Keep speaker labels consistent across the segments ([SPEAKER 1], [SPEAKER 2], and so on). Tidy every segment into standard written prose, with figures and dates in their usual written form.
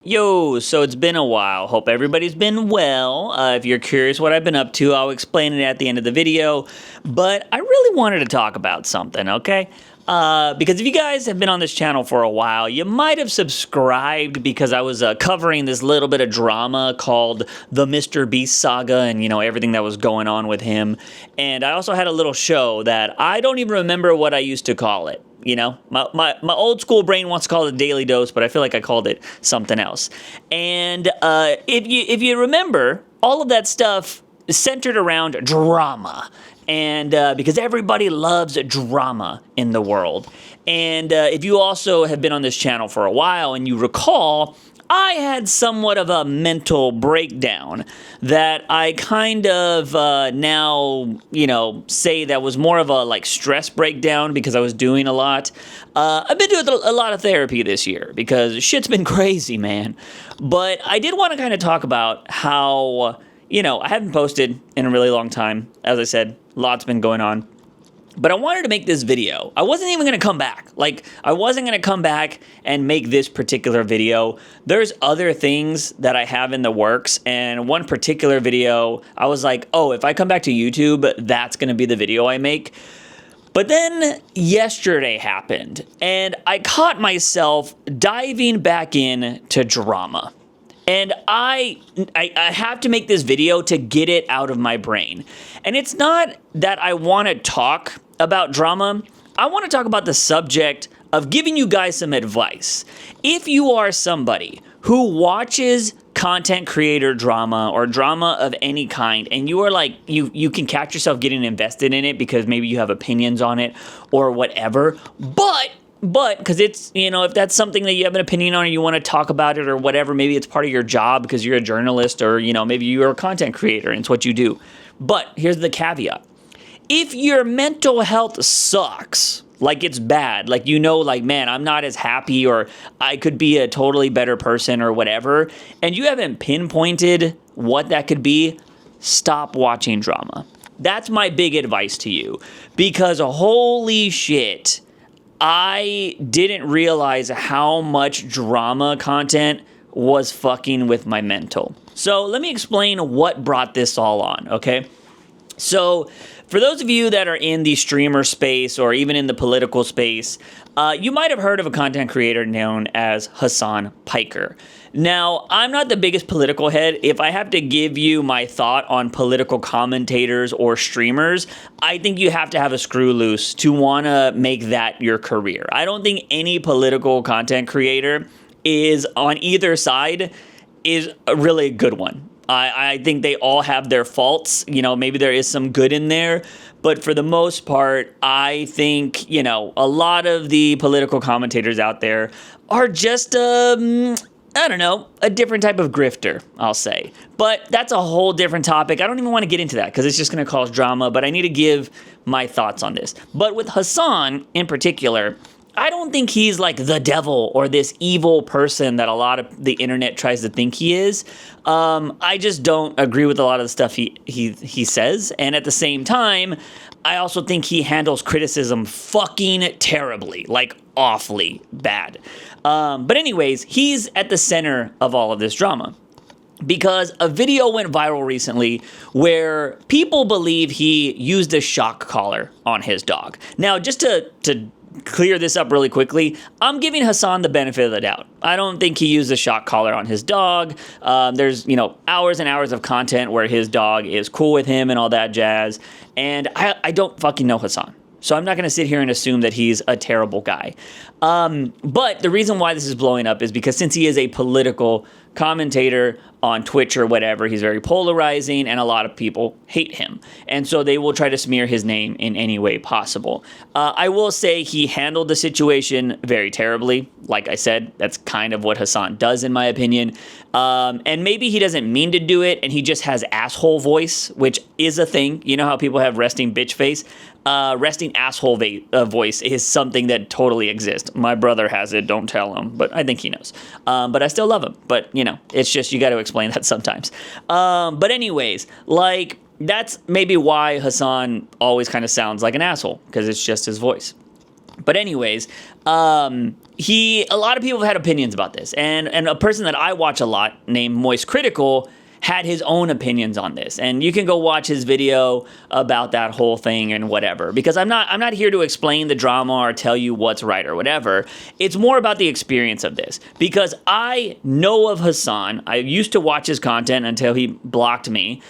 [SPEAKER 1] Yo, so it's been a while. Hope everybody's been well. If you're curious what I've been up to, I'll explain it at the end of the video. But I really wanted to talk about something, okay? Because if you guys have been on this channel for a while, you might have subscribed because I was covering this little bit of drama called the MrBeast saga and, everything that was going on with him. And I also had a little show that I don't even remember what I used to call it. My old school brain wants to call it Daily Dose, but I feel like I called it something else. And if you remember, all of that stuff is centered around drama. And because everybody loves drama in the world. And if you also have been on this channel for a while and you recall, I had somewhat of a mental breakdown that I kind of now, say that was more of a stress breakdown because I was doing a lot. I've been doing a lot of therapy this year because shit's been crazy, man. But I did want to kind of talk about how, I haven't posted in a really long time. As I said, lots been going on. But I wanted to make this video. I wasn't even going to come back. I wasn't going to come back and make this particular video. There's other things that I have in the works. And one particular video, I was like, oh, if I come back to YouTube, that's going to be the video I make. But then yesterday happened. And I caught myself diving back into drama. And I have to make this video to get it out of my brain. And it's not that I want to talk about drama. I want to talk about the subject of giving you guys some advice. If you are somebody who watches content creator drama or drama of any kind, and you are you can catch yourself getting invested in it because maybe you have opinions on it or whatever, but because it's, if that's something that you have an opinion on or you want to talk about it or whatever, maybe it's part of your job because you're a journalist or, maybe you're a content creator and it's what you do. But here's the caveat. If your mental health sucks, it's bad, man, I'm not as happy or I could be a totally better person or whatever, and you haven't pinpointed what that could be, stop watching drama. That's my big advice to you because holy shit, I didn't realize how much drama content was fucking with my mental. So let me explain what brought this all on, okay? So for those of you that are in the streamer space or even in the political space, you might have heard of a content creator known as Hassan Piker. Now, I'm not the biggest political head. If I have to give you my thought on political commentators or streamers, I think you have to have a screw loose to want to make that your career. I don't think any political content creator is on either side is a really good one. I think they all have their faults. Maybe there is some good in there. But for the most part, I think, a lot of the political commentators out there are just, a different type of grifter, I'll say. But that's a whole different topic. I don't even want to get into that because it's just going to cause drama. But I need to give my thoughts on this. But with Hassan in particular, I don't think he's the devil or this evil person that a lot of the internet tries to think he is. I just don't agree with a lot of the stuff he says. And at the same time, I also think he handles criticism fucking terribly, awfully bad. But anyways, he's at the center of all of this drama. Because a video went viral recently where people believe he used a shock collar on his dog. Now, just to clear this up really quickly, I'm giving Hassan the benefit of the doubt. I don't think he used a shock collar on his dog. There's, hours and hours of content where his dog is cool with him and all that jazz. And I don't fucking know Hassan. So I'm not going to sit here and assume that he's a terrible guy. But the reason why this is blowing up is because since he is a political commentator on Twitch or whatever, he's very polarizing and a lot of people hate him. And so they will try to smear his name in any way possible. I will say he handled the situation very terribly. Like I said, that's kind of what Hassan does in my opinion. And maybe he doesn't mean to do it and he just has asshole voice, which is a thing. You know how people have resting bitch face? Resting asshole voice is something that totally exists. My brother has it, don't tell him, but I think he knows. But I still love him. But, it's just you got to explain that sometimes. But anyways, that's maybe why Hassan always kind of sounds like an asshole, because it's just his voice. But anyways, a lot of people have had opinions about this, and a person that I watch a lot named Moist Critical had his own opinions on this, and you can go watch his video about that whole thing and whatever, because I'm not here to explain the drama or tell you what's right or whatever. It's more about the experience of this, because I know of Hassan. I used to watch his content until he blocked me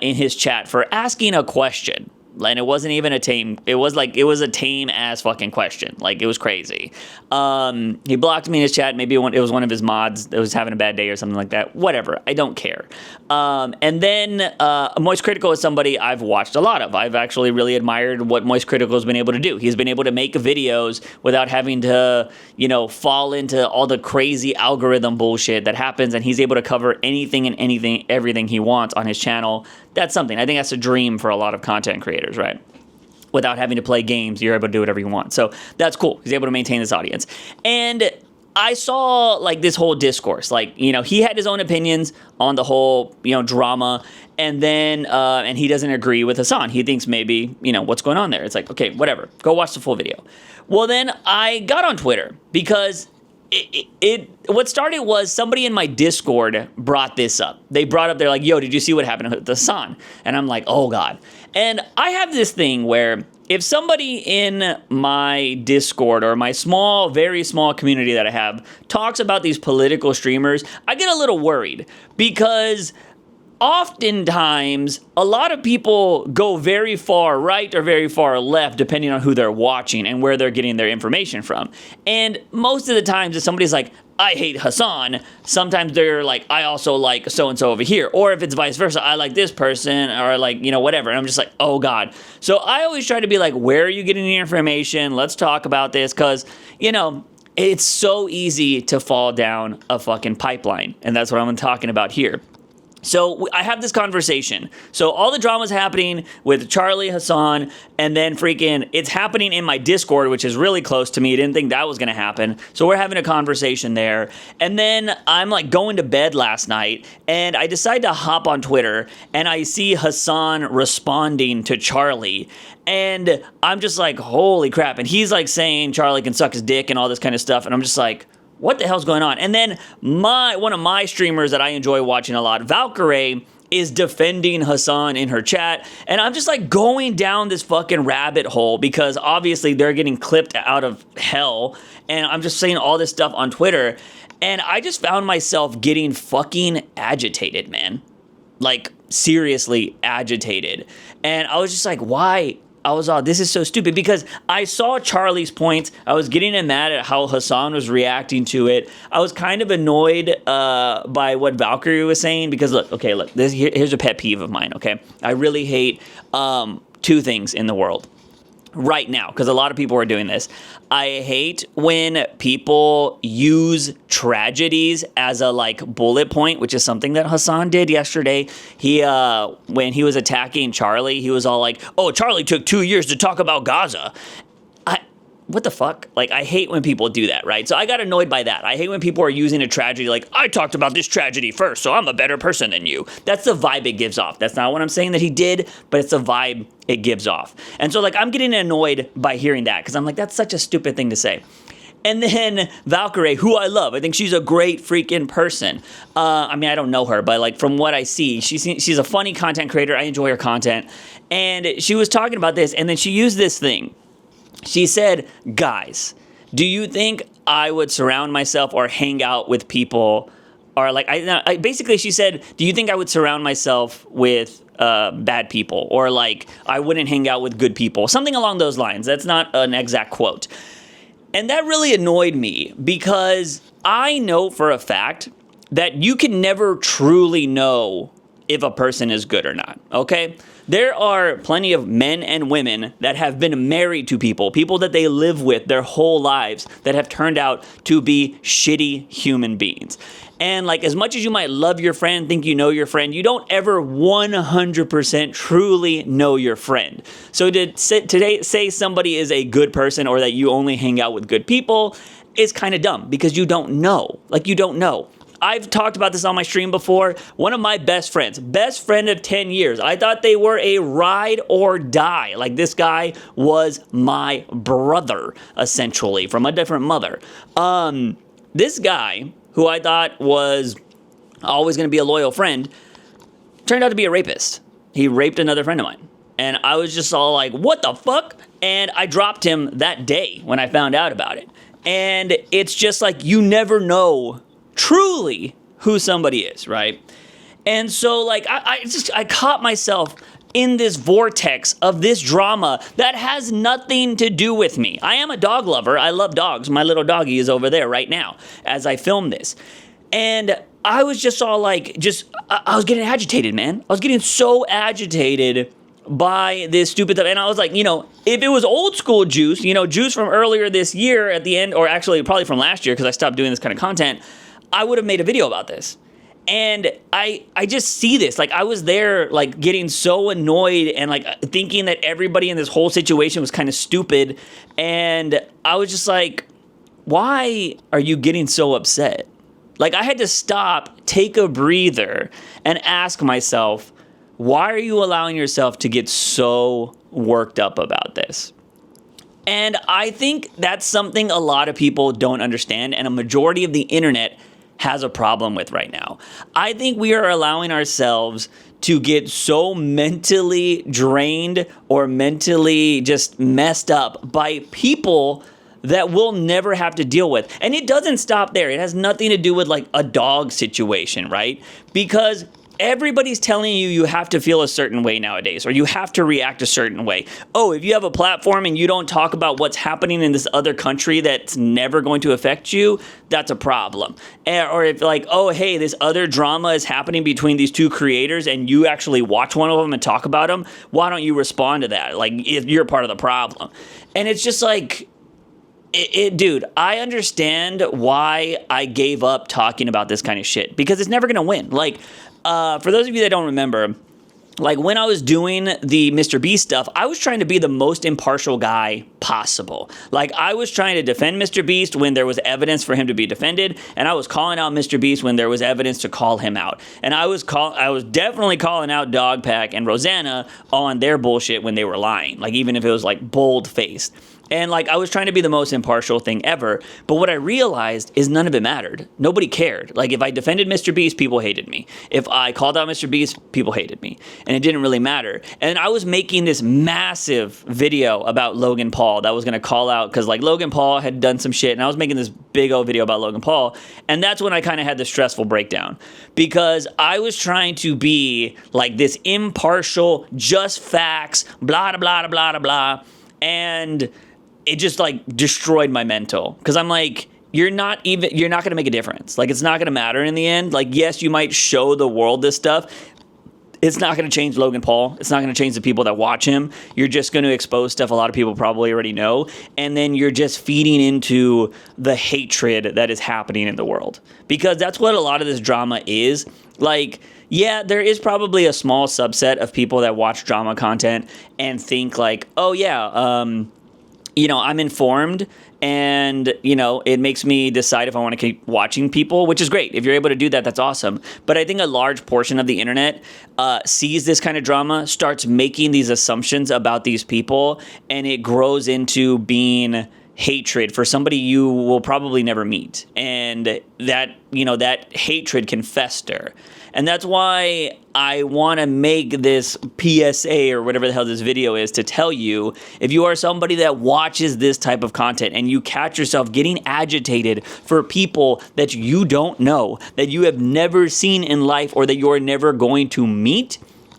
[SPEAKER 1] in his chat for asking a question. And it wasn't even a tame, it was a tame ass fucking question. Like, it was crazy. He blocked me in his chat. Maybe it was one of his mods that was having a bad day or something like that. Whatever. I don't care. And then Moist Critical is somebody I've watched a lot of. I've actually really admired what Moist Critical has been able to do. He's been able to make videos without having to, fall into all the crazy algorithm bullshit that happens, and he's able to cover anything and everything he wants on his channel. That's something. I think that's a dream for a lot of content creators, right? Without having to play games, you're able to do whatever you want. So that's cool. He's able to maintain this audience. And I saw this whole discourse. He had his own opinions on the whole, drama. And then, and he doesn't agree with Hassan. He thinks maybe, what's going on there? It's like, okay, whatever. Go watch the full video. Well, then I got on Twitter because what started was somebody in my Discord brought this up. They brought up, they're like, yo, did you see what happened to Hassan? And I'm like, oh God. And I have this thing where if somebody in my Discord or my very small community that I have talks about these political streamers, I get a little worried, because oftentimes, a lot of people go very far right or very far left, depending on who they're watching and where they're getting their information from. And most of the times, if somebody's like, I hate Hassan, sometimes they're like, I also like so-and-so over here. Or if it's vice versa, I like this person, or whatever. And I'm just like, oh God. So I always try to be like, where are you getting the information? Let's talk about this, because, it's so easy to fall down a fucking pipeline. And that's what I'm talking about here. So I have this conversation. So all the drama's happening with Charlie, Hassan, and then it's happening in my Discord, which is really close to me. Didn't think that was going to happen. So we're having a conversation there. And then I'm going to bed last night, and I decide to hop on Twitter, and I see Hassan responding to Charlie. And I'm just like, holy crap. And he's saying Charlie can suck his dick and all this kind of stuff. And I'm just like, what the hell's going on? And then one of my streamers that I enjoy watching a lot, Valkyrie, is defending Hassan in her chat. And I'm just going down this fucking rabbit hole, because obviously they're getting clipped out of hell. And I'm just saying all this stuff on Twitter. And I just found myself getting fucking agitated, man. Seriously agitated. And I was just like, why? I was this is so stupid, because I saw Charlie's points. I was getting mad at how Hassan was reacting to it. I was kind of annoyed by what Valkyrie was saying, because look, here's a pet peeve of mine, okay? I really hate two things in the world right now, because a lot of people are doing this. I hate when people use tragedies as a bullet point, which is something that Hassan did yesterday. He when he was attacking Charlie, he was all like, oh, Charlie took 2 years to talk about Gaza. What the fuck? I hate when people do that, right? So I got annoyed by that. I hate when people are using a tragedy I talked about this tragedy first, so I'm a better person than you. That's the vibe it gives off. That's not what I'm saying that he did, but it's the vibe it gives off. And so I'm getting annoyed by hearing that, because I'm like, that's such a stupid thing to say. And then Valkyrie, who I love, I think she's a great freaking person. I don't know her, but from what I see, she's a funny content creator. I enjoy her content. And she was talking about this, and then she used this thing. She said, guys, do you think I would surround myself or hang out with people, or basically she said, do you think I would surround myself with bad people, or I wouldn't hang out with good people? Something along those lines. That's not an exact quote. And that really annoyed me, because I know for a fact that you can never truly know if a person is good or not, okay? There are plenty of men and women that have been married to people that they live with their whole lives, that have turned out to be shitty human beings. And as much as you might love your friend, think you know your friend, you don't ever 100% truly know your friend. So to say somebody is a good person, or that you only hang out with good people, is kind of dumb, because you don't know. You don't know. I've talked about this on my stream before. One of my best friend of 10 years. I thought they were a ride or die. Like, this guy was my brother, essentially, from a different mother. This guy, who I thought was always going to be a loyal friend, turned out to be a rapist. He raped another friend of mine. And I was just all like, what the fuck? And I dropped him that day when I found out about it. And it's just like, you never know truly who somebody is, right? And so, like, I caught myself in this vortex of this drama that has nothing to do with me. I am a dog lover. I love dogs. My little doggy is over there right now as I film this. And I was just all like, I was getting agitated, man. I was getting so agitated by this stupid stuff. And I was like, if it was old school Juice, Juice from earlier this year at the end, or actually probably from last year, because I stopped doing this kind of content, I would have made a video about this. And I just see this. Like, I was there, like, getting so annoyed and, like, thinking that everybody in this whole situation was kind of stupid. And I was just like, why are you getting so upset? Like, I had to stop, take a breather, and ask myself, why are you allowing yourself to get so worked up about this? And I think that's something a lot of people don't understand, and a majority of the internet has a problem with right now. I think we are allowing ourselves to get so mentally drained or mentally just messed up by people that we'll never have to deal with. And it doesn't stop there. It has nothing to do with, like, a dog situation, right? Because everybody's telling you have to feel a certain way nowadays, or you have to react a certain way. Oh, if you have a platform and you don't talk about what's happening in this other country that's never going to affect you, that's a problem. Or if, like, oh, hey, this other drama is happening between these two creators and you actually watch one of them and talk about them, why don't you respond to that? Like, if you're part of the problem. And it's just like, dude, I understand why I gave up talking about this kind of shit, because it's never going to win. Like, for those of you that don't remember, like, when I was doing the MrBeast stuff, I was trying to be the most impartial guy possible. Like, I was trying to defend MrBeast when there was evidence for him to be defended, and I was calling out MrBeast when there was evidence to call him out. And I was definitely calling out Dogpack and Rosanna on their bullshit when they were lying, like, even if it was, like, bold-faced. And, like, I was trying to be the most impartial thing ever, but what I realized is none of it mattered. Nobody cared. Like, if I defended MrBeast, people hated me. If I called out MrBeast, people hated me. And it didn't really matter. And I was making this massive video about Logan Paul that was going to call out, because, like, Logan Paul had done some shit, and I was making this big old video about Logan Paul, and that's when I kind of had the stressful breakdown, because I was trying to be, like, this impartial, just facts, blah, blah, blah, blah, blah, and it just, like, destroyed my mental, because I'm like, you're not going to make a difference. Like, it's not going to matter in the end. Like, yes, you might show the world this stuff. It's not going to change Logan Paul. It's not going to change the people that watch him. You're just going to expose stuff a lot of people probably already know. And then you're just feeding into the hatred that is happening in the world. Because that's what a lot of this drama is. Like, yeah, there is probably a small subset of people that watch drama content and think, like, oh, yeah, I'm informed, and, it makes me decide if I want to keep watching people, which is great. If you're able to do that, that's awesome. But I think a large portion of the internet sees this kind of drama, starts making these assumptions about these people, and it grows into being hatred for somebody you will probably never meet. And that hatred can fester. And that's why I want to make this PSA or whatever the hell this video is, to tell you, if you are somebody that watches this type of content and you catch yourself getting agitated for people that you don't know, that you have never seen in life, or that you're never going to meet,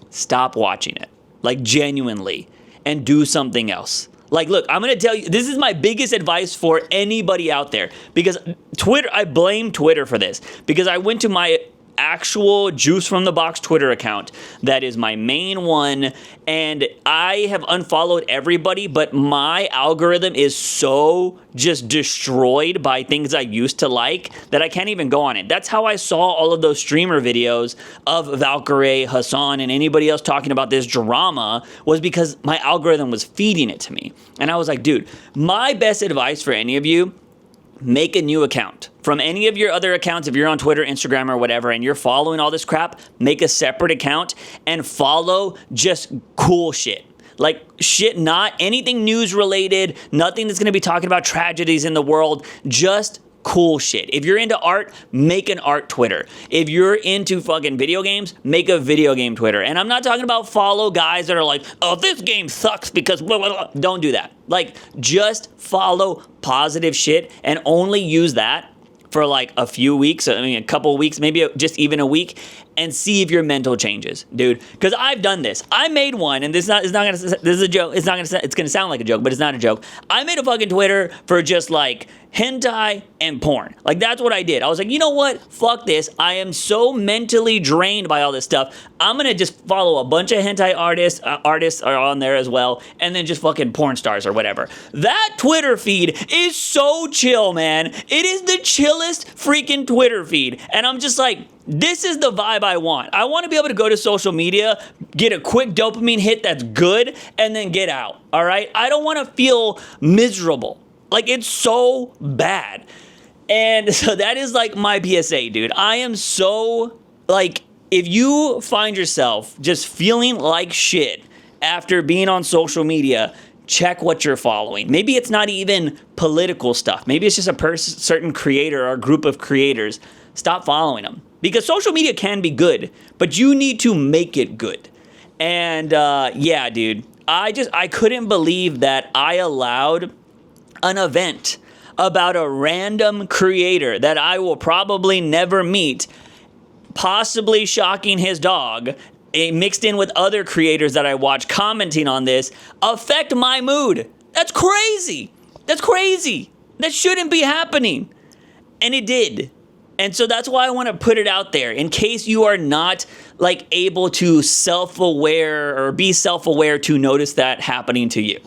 [SPEAKER 1] stop watching it. Like, genuinely. And do something else. Like, look, I'm going to tell you, this is my biggest advice for anybody out there, because Twitter, I blame Twitter for this, because I went to my actual Juice from the Box Twitter account. That is my main one, and I have unfollowed everybody, but my algorithm is so just destroyed by things I used to like that I can't even go on it. That's how I saw all of those streamer videos of Valkyrie, Hassan, and anybody else talking about this drama, was because my algorithm was feeding it to me. And I was like, dude, my best advice for any of you, make a new account. From any of your other accounts, if you're on Twitter, Instagram, or whatever, and you're following all this crap, make a separate account and follow just cool shit. Like shit, not anything news related, nothing that's going to be talking about tragedies in the world, just cool shit. If you're into art, make an art Twitter. If you're into fucking video games, make a video game Twitter. And I'm not talking about follow guys that are like, oh, this game sucks because blah, blah, blah. Don't do that. Like, just follow positive shit and only use that for like a few weeks, I mean, a couple of weeks, maybe just even a week, and see if your mental changes, dude. Because I've done this. I made one, and this is a joke. It's gonna sound like a joke, but it's not a joke. I made a fucking Twitter for just like hentai and porn. Like, that's what I did. I was like, you know what? Fuck this. I am so mentally drained by all this stuff. I'm gonna just follow a bunch of hentai artists. Artists are on there as well, and then just fucking porn stars or whatever. That Twitter feed is so chill, man. It is the chillest freaking Twitter feed, and I'm just like, this is the vibe I want. I want to be able to go to social media, get a quick dopamine hit that's good, and then get out, all right? I don't want to feel miserable. Like, it's so bad. And so that is like my PSA, dude. I am so, like, if you find yourself just feeling like shit after being on social media, check what you're following. Maybe it's not even political stuff. Maybe it's just a certain creator or group of creators. Stop following them. Because social media can be good, but you need to make it good. And yeah, dude, I couldn't believe that I allowed an event about a random creator that I will probably never meet, possibly shocking his dog, mixed in with other creators that I watch commenting on this, affect my mood. That's crazy. That's crazy. That shouldn't be happening. And it did. And so that's why I want to put it out there in case you are not like able to self-aware or be self-aware to notice that happening to you.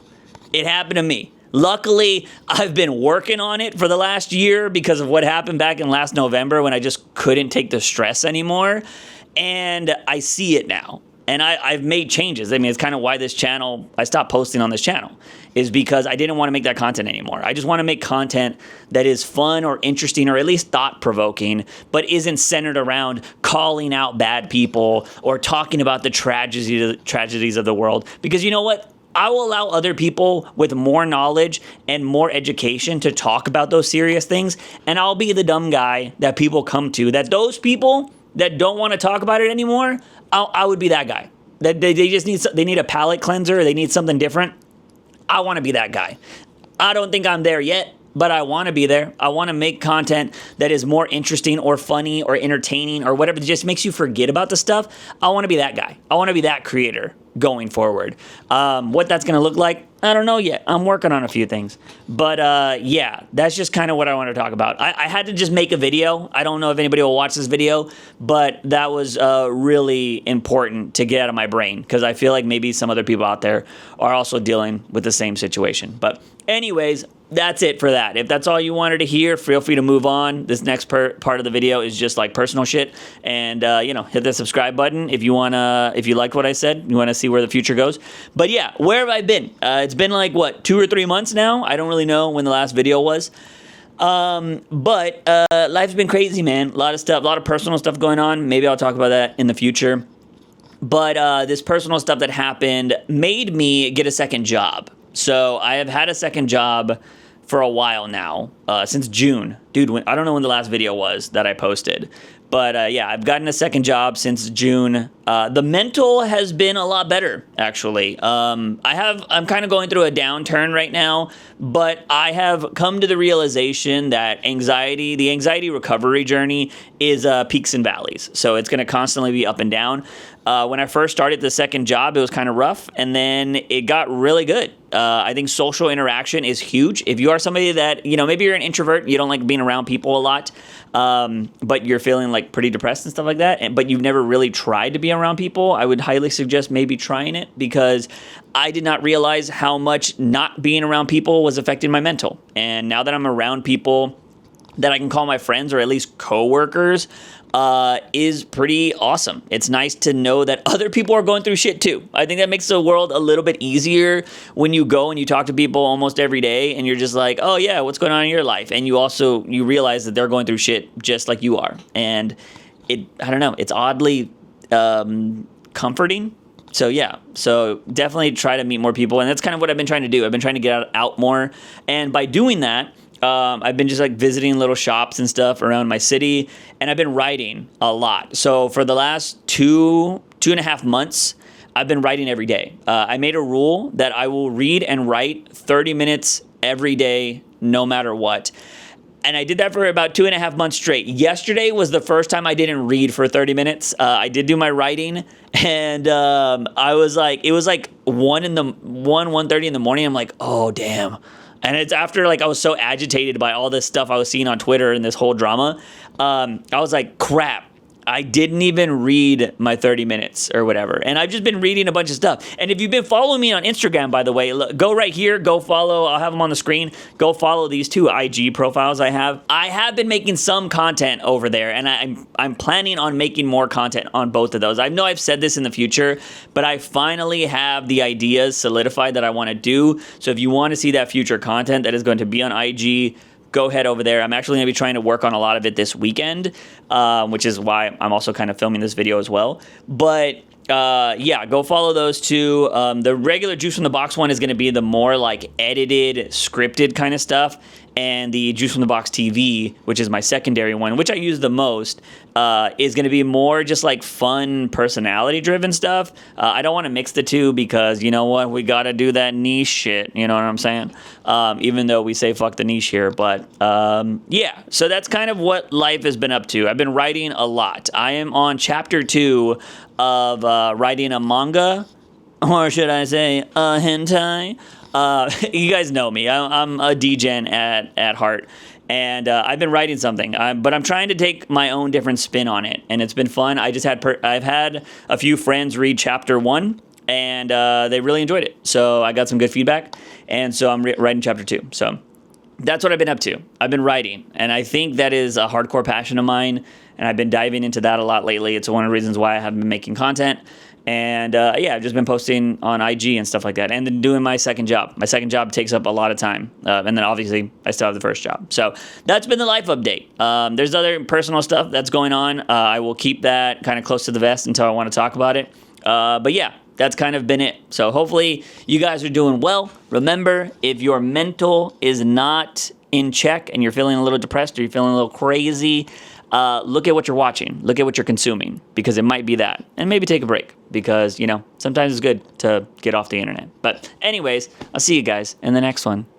[SPEAKER 1] It happened to me. Luckily, I've been working on it for the last year because of what happened back in last November when I just couldn't take the stress anymore. And I see it now. And I've made changes. I mean, it's kind of why this channel, I stopped posting on this channel, is because I didn't want to make that content anymore. I just want to make content that is fun or interesting or at least thought-provoking, but isn't centered around calling out bad people or talking about the tragedies of the world. Because you know what? I will allow other people with more knowledge and more education to talk about those serious things, and I'll be the dumb guy that people come to, that those people that don't want to talk about it anymore, I would be that guy. That they just need a palate cleanser, they need something different. I want to be that guy. I don't think I'm there yet, but I want to be there. I want to make content that is more interesting or funny or entertaining or whatever that just makes you forget about the stuff. I want to be that guy. I want to be that creator going forward. What that's going to look like, I don't know yet. I'm working on a few things. But yeah, that's just kind of what I want to talk about. I had to just make a video. I don't know if anybody will watch this video, but that was really important to get out of my brain because I feel like maybe some other people out there are also dealing with the same situation. But anyways, that's it for that. If that's all you wanted to hear, feel free to move on. This next part of the video is just like personal shit. And, you know, hit the subscribe button if you liked what I said, you want to see where the future goes. But yeah, where have I been? It's been like, what, 2 or 3 months now? I don't really know when the last video was. But life's been crazy, man. A lot of stuff, a lot of personal stuff going on. Maybe I'll talk about that in the future. But this personal stuff that happened made me get a second job. So I have had a second job for a while now, since June. Dude, I don't know when the last video was that I posted. But yeah, I've gotten a second job since June. The mental has been a lot better, actually. I'm kind of going through a downturn right now, but I have come to the realization that the anxiety recovery journey is peaks and valleys. So it's going to constantly be up and down. When I first started the second job, it was kind of rough, and then it got really good. I think social interaction is huge. If you are somebody that, you know, maybe you're an introvert, you don't like being around people a lot, but you're feeling like pretty depressed and stuff like that, but you've never really tried to be around people, I would highly suggest maybe trying it, because I did not realize how much not being around people was affecting my mental. And now that I'm around people that I can call my friends or at least coworkers, is pretty awesome. It's nice to know that other people are going through shit too. I think that makes the world a little bit easier when you go and you talk to people almost every day and you're just like, oh yeah, what's going on in your life? And you realize that they're going through shit just like you are. And I don't know, it's oddly comforting. So yeah, so definitely try to meet more people. And that's kind of what I've been trying to do. I've been trying to get out more. And by doing that, I've been just like visiting little shops and stuff around my city, and I've been writing a lot. So for the last two and a half months, I've been writing every day. I made a rule that I will read and write 30 minutes every day, no matter what. And I did that for about 2.5 months straight. Yesterday was the first time I didn't read for 30 minutes. I did do my writing, and I was like, it was like 1:30 in the morning. I'm like, oh damn. And it's after like I was so agitated by all this stuff I was seeing on Twitter and this whole drama. I was like, crap. I didn't even read my 30 minutes or whatever. And I've just been reading a bunch of stuff. And if you've been following me on Instagram, by the way, look, go right here, go follow. I'll have them on the screen. Go follow these 2 IG profiles I have. I have been making some content over there, and I'm planning on making more content on both of those. I know I've said this in the future, but I finally have the ideas solidified that I want to do. So if you want to see that future content that is going to be on IG, go head over there. I'm actually going to be trying to work on a lot of it this weekend, which is why I'm also kind of filming this video as well. But yeah, go follow those 2. The regular Juice from the Box one is going to be the more like edited, scripted kind of stuff. And the Juice from the Box TV, which is my secondary one, which I use the most, is going to be more just like fun, personality-driven stuff. I don't want to mix the 2 because, you know what, we got to do that niche shit, you know what I'm saying? Even though we say fuck the niche here, but yeah. So that's kind of what life has been up to. I've been writing a lot. I am on chapter 2 of writing a manga, or should I say a hentai. You guys know me. I'm a degen at heart, and I've been writing something, but I'm trying to take my own different spin on it, and it's been fun. I've had a few friends read chapter 1, and they really enjoyed it. So I got some good feedback, and so I'm writing chapter 2. So that's what I've been up to. I've been writing, and I think that is a hardcore passion of mine, and I've been diving into that a lot lately. It's one of the reasons why I haven't been making content. And yeah, I've just been posting on IG and stuff like that, and then doing my second job. My second job takes up a lot of time, and then obviously I still have the first job. So that's been the life update. There's other personal stuff that's going on. I will keep that kind of close to the vest until I want to talk about it. But yeah, that's kind of been it. So hopefully you guys are doing well. Remember, if your mental is not in check and you're feeling a little depressed or you're feeling a little crazy, look at what you're watching. Look at what you're consuming, because it might be that. And maybe take a break, because, you know, sometimes it's good to get off the internet. But anyways, I'll see you guys in the next one.